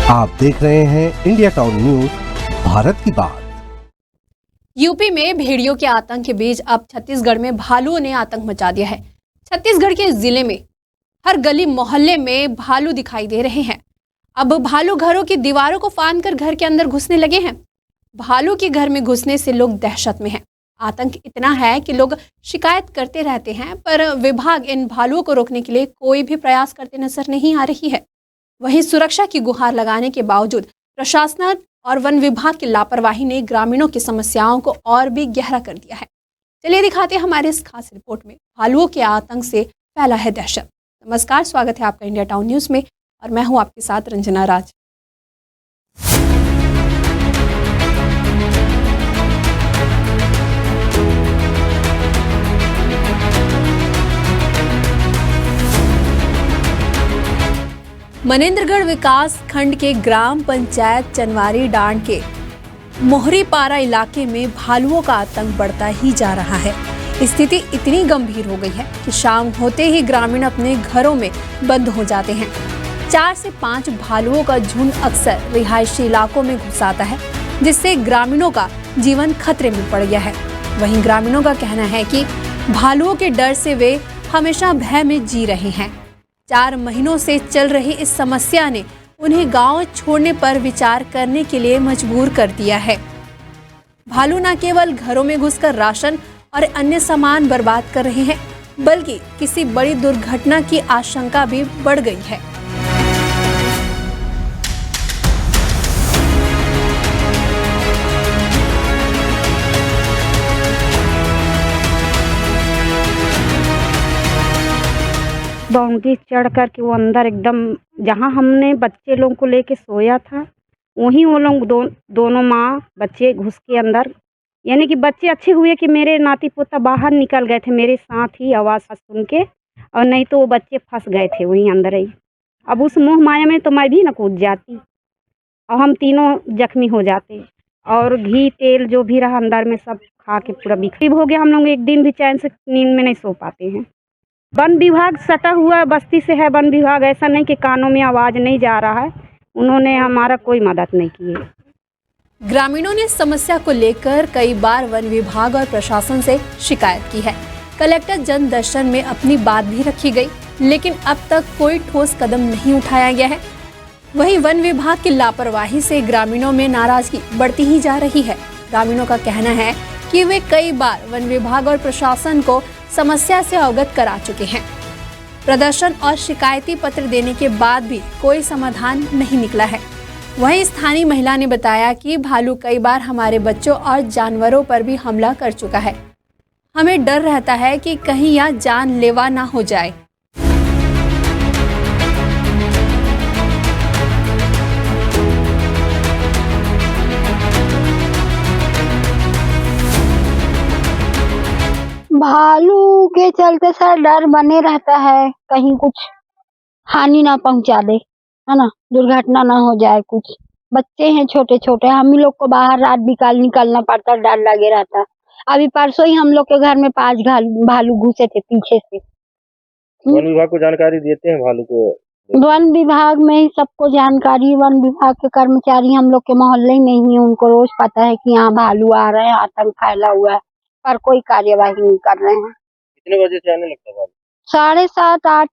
आप देख रहे हैं इंडिया टाउन न्यूज, भारत की बात। यूपी में भेड़ियों के आतंक के बीच अब छत्तीसगढ़ में भालुओं ने आतंक मचा दिया है। छत्तीसगढ़ के जिले में हर गली मोहल्ले में भालू दिखाई दे रहे हैं। अब भालू घरों की दीवारों को फांदकर घर के अंदर घुसने लगे हैं। भालू के घर में घुसने से लोग दहशत में हैं। आतंक इतना है कि लोग शिकायत करते रहते हैं, पर विभाग इन भालुओं को रोकने के लिए कोई भी प्रयास करते नजर नहीं आ रही है। वहीं सुरक्षा की गुहार लगाने के बावजूद प्रशासन और वन विभाग की लापरवाही ने ग्रामीणों की समस्याओं को और भी गहरा कर दिया है। चलिए दिखाते हैं हमारे इस खास रिपोर्ट में भालुओं के आतंक से फैला है दहशत। नमस्कार, स्वागत है आपका इंडिया टाउन न्यूज में और मैं हूं आपके साथ रंजना राज। मनेन्द्रगढ़ विकास खंड के ग्राम पंचायत चनवारी डांड के मोहरीपारा इलाके में भालुओं का आतंक बढ़ता ही जा रहा है। स्थिति इतनी गंभीर हो गई है कि शाम होते ही ग्रामीण अपने घरों में बंद हो जाते हैं। 4 से 5 भालुओं का झुंड अक्सर रिहायशी इलाकों में घुस आता है, जिससे ग्रामीणों का जीवन खतरे में पड़ गया है। वहीं ग्रामीणों का कहना है कि भालुओं के डर से वे हमेशा भय में जी रहे हैं। 4 महीनों से चल रही इस समस्या ने उन्हें गांव छोड़ने पर विचार करने के लिए मजबूर कर दिया है। भालू न केवल घरों में घुसकर राशन और अन्य सामान बर्बाद कर रहे हैं, बल्कि किसी बड़ी दुर्घटना की आशंका भी बढ़ गई है। बाउंड्री चढ़ कर के वो अंदर एकदम जहाँ हमने बच्चे लोगों को लेके सोया था, वहीं वो लोग दोनों माँ बच्चे घुस के अंदर, यानी कि बच्चे अच्छे हुए कि मेरे नाती पोता बाहर निकल गए थे मेरे साथ ही आवाज़ सुन के, और नहीं तो वो बच्चे फंस गए थे वहीं अंदर ही। अब उस मोह माया में तो मैं भी न कूद जाती और हम तीनों जख्मी हो जाते, और घी तेल जो भी रहा अंदर में सब खा के पूरा बिखरी हो गया। हम लोग एक दिन भी चैन से नींद में नहीं सो पाते हैं। वन विभाग सटा हुआ बस्ती से है। वन विभाग ऐसा नहीं कि कानों में आवाज़ नहीं जा रहा है, उन्होंने हमारा कोई मदद नहीं की है। ग्रामीणों ने समस्या को लेकर कई बार वन विभाग और प्रशासन से शिकायत की है। कलेक्टर जन दर्शन में अपनी बात भी रखी गई, लेकिन अब तक कोई ठोस कदम नहीं उठाया गया है। वहीं वन विभाग की लापरवाही से ग्रामीणों में नाराजगी बढ़ती ही जा रही है। ग्रामीणों का कहना है कि वे कई बार वन विभाग और प्रशासन को समस्या से अवगत करा चुके हैं। प्रदर्शन और शिकायती पत्र देने के बाद भी कोई समाधान नहीं निकला है। वहीं स्थानीय महिला ने बताया कि भालू कई बार हमारे बच्चों और जानवरों पर भी हमला कर चुका है। हमें डर रहता है कि कहीं यह जानलेवा ना हो जाए। भालू के चलते सर डर बने रहता है, कहीं कुछ हानि ना पहुंचा दे, है ना, दुर्घटना ना हो जाए। कुछ बच्चे हैं छोटे छोटे, हम ही लोग को बाहर रात बिकाल निकलना पड़ता, डर लगे रहता। अभी परसों ही हम लोग के घर में 5 भालू घुसे थे पीछे से। वन विभाग को जानकारी देते हैं भालू को? वन विभाग में ही सबको जानकारी, वन विभाग के कर्मचारी हम लोग के मोहल्ले में ही, उनको रोज पता है कि यहाँ भालू आ रहे हैं, आतंक फैला हुआ है, पर कोई कार्यवाही नहीं कर रहे हैं। कितने बजे से आने लगता है भालू? 7:30 8।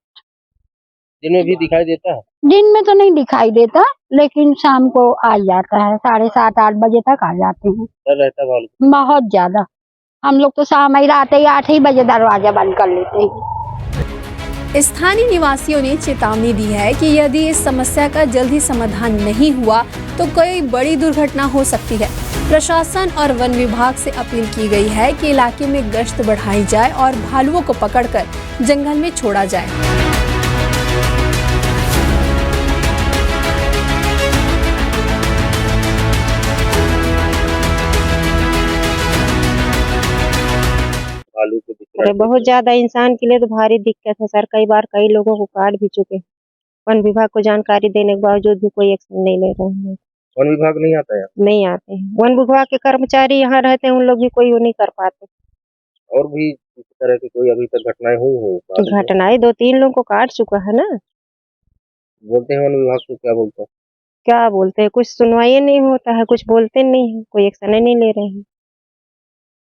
दिन में भी दिखाई देता है? दिन में तो नहीं दिखाई देता, लेकिन शाम को आ जाता है, 7:30 8 बजे तक आ जाते हैं। डर रहता है भालू? बहुत ज्यादा। हम लोग तो शाम ही रात ही 8 ही बजे दरवाजा बंद कर लेते हैं। स्थानीय निवासियों ने चेतावनी दी है कि यदि इस समस्या का जल्दी समाधान नहीं हुआ तो कोई बड़ी दुर्घटना हो सकती है। प्रशासन और वन विभाग से अपील की गई है कि इलाके में गश्त बढ़ाई जाए और भालुओं को पकड़कर जंगल में छोड़ा जाए। भालू को अरे बहुत ज्यादा इंसान के लिए तो भारी दिक्कत है सर। कई बार कई लोगों को काट भी चुके। वन विभाग को जानकारी देने के बावजूद भी कोई एक्शन नहीं ले रहे हैं। वन विभाग नहीं आता है? नहीं आते हैं। वन विभाग के कर्मचारी यहाँ रहते हैं, उन लोग भी कोई वो नहीं कर पाते। और भी इस तरह की कोई अभी तक घटनाएं हुई हो? घटनाएं 2-3 लोगों को काट चुका है ना। बोलते हैं वन विभाग को, क्या बोलते हैं? क्या बोलते हैं, कुछ सुनवाई नहीं होता है, कुछ बोलते नहीं है, कोई एक्शन नहीं ले रहे हैं।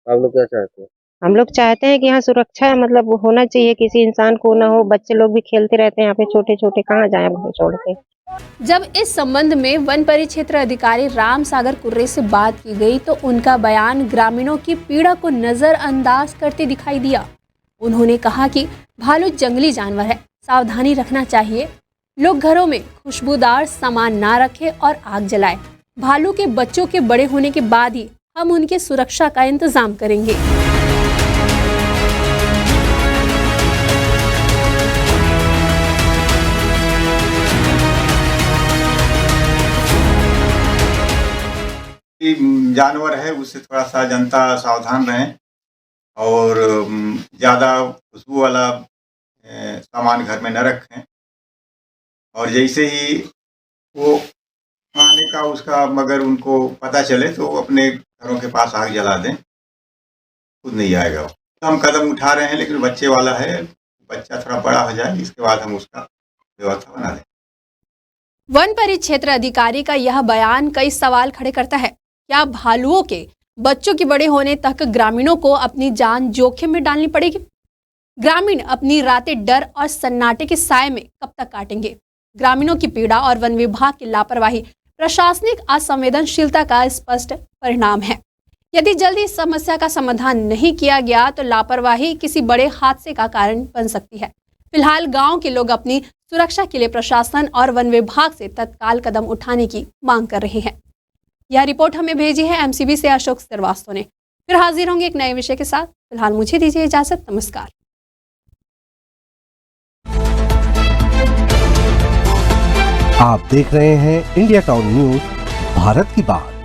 आप लोग क्या चाहते हैं? हम लोग चाहते हैं कि यहाँ सुरक्षा मतलब होना चाहिए, किसी इंसान को ना हो। बच्चे लोग भी खेलते रहते हैं यहाँ पे, छोटे छोटे, कहाँ जाए घर छोड़ के। जब इस संबंध में वन परिक्षेत्र अधिकारी राम सागर कुर्रे से बात की गई तो उनका बयान ग्रामीणों की पीड़ा को नजरअंदाज करते दिखाई दिया। उन्होंने कहा कि भालू जंगली जानवर है, सावधानी रखना चाहिए। लोग घरों में खुशबूदार सामान ना रखें और आग जलाएं। भालू के बच्चों के बड़े होने के बाद ही हम उनके सुरक्षा का इंतजाम करेंगे। जानवर है उससे थोड़ा सा जनता सावधान रहें और ज़्यादा खुशबू वाला सामान घर में न रखें। और जैसे ही वो आने का उसका मगर उनको पता चले तो वो अपने घरों के पास आग जला दें, खुद नहीं आएगा। तो हम कदम उठा रहे हैं, लेकिन बच्चे वाला है, बच्चा थोड़ा बड़ा हो जाए इसके बाद हम उसका व्यवस्था बना दें। वन परिक्षेत्र अधिकारी का यह बयान कई सवाल खड़े करता है। क्या भालुओं के बच्चों के बड़े होने तक ग्रामीणों को अपनी जान जोखिम में डालनी पड़ेगी? ग्रामीण अपनी रातें डर और सन्नाटे के साए में कब तक काटेंगे? ग्रामीणों की पीड़ा और वन विभाग की लापरवाही प्रशासनिक असंवेदनशीलता का स्पष्ट परिणाम है। यदि जल्दी इस समस्या का समाधान नहीं किया गया तो लापरवाही किसी बड़े हादसे का कारण बन सकती है। फिलहाल गांव के लोग अपनी सुरक्षा के लिए प्रशासन और वन विभाग से तत्काल कदम उठाने की मांग कर रहे हैं। यह रिपोर्ट हमें भेजी है एमसीबी से अशोक श्रीवास्तव ने। फिर हाजिर होंगे एक नए विषय के साथ। फिलहाल मुझे दीजिए इजाजत। नमस्कार। आप देख रहे हैं इंडिया टाउन न्यूज, भारत की बात।